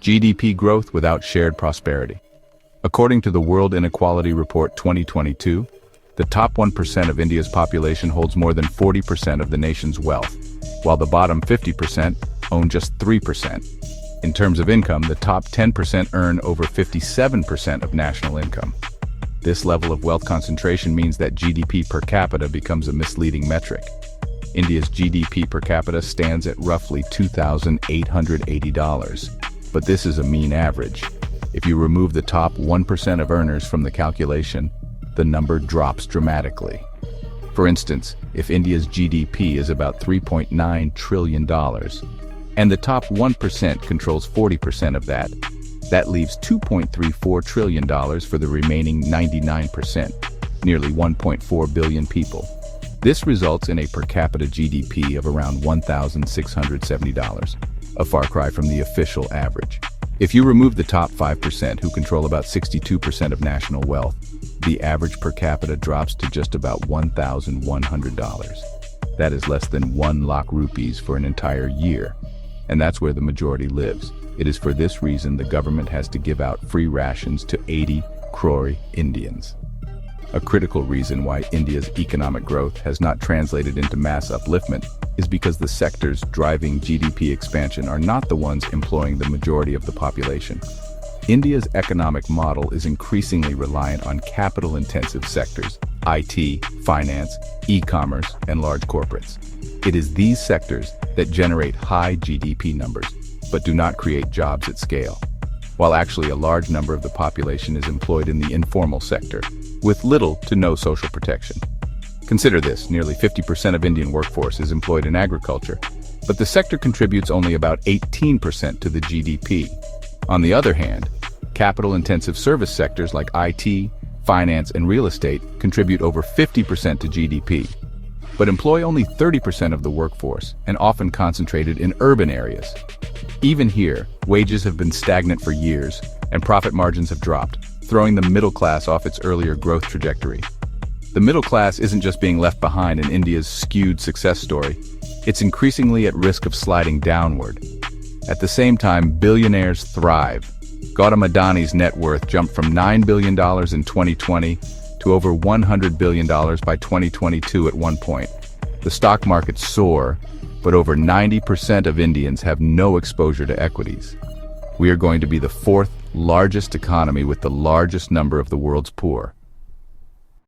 GDP growth without shared prosperity. According to the World Inequality Report 2022, the top 1% of India's population holds more than 40% of the nation's wealth, while the bottom 50% own just 3%. In terms of income, the top 10% earn over 57% of national income. This level of wealth concentration means that GDP per capita becomes a misleading metric. India's GDP per capita stands at roughly $2,880, but this is a mean average. If you remove the top 1% of earners from the calculation, the number drops dramatically. For instance, if India's GDP is about $3.9 trillion, and the top 1% controls 40% of that, that leaves $2.34 trillion for the remaining 99%, nearly 1.4 billion people. This results in a per capita GDP of around $1,670, a far cry from the official average. If you remove the top 5% who control about 62% of national wealth, the average per capita drops to just about $1,100. That is less than 1 lakh rupees for an entire year. And that's where the majority lives. It is for this reason the government has to give out free rations to 80 crore Indians. A critical reason why India's economic growth has not translated into mass upliftment is because the sectors driving GDP expansion are not the ones employing the majority of the population. India's economic model is increasingly reliant on capital-intensive sectors, IT, finance, e-commerce, and large corporates. It is these sectors that generate high GDP numbers, but do not create jobs at scale, while actually a large number of the population is employed in the informal sector, with little to no social protection. Consider this, nearly 50% of Indian workforce is employed in agriculture, but the sector contributes only about 18% to the GDP. On the other hand, capital-intensive service sectors like IT, finance, and real estate contribute over 50% to GDP, but employ only 30% of the workforce and often concentrated in urban areas. Even here, wages have been stagnant for years, and profit margins have dropped, throwing the middle class off its earlier growth trajectory. The middle class isn't just being left behind in India's skewed success story, it's increasingly at risk of sliding downward. At the same time, billionaires thrive. Gautam Adani's net worth jumped from $9 billion in 2020 to over $100 billion by 2022 at one point. The stock markets soar, but over 90% of Indians have no exposure to equities. We are going to be the 4th largest economy with the largest number of the world's poor.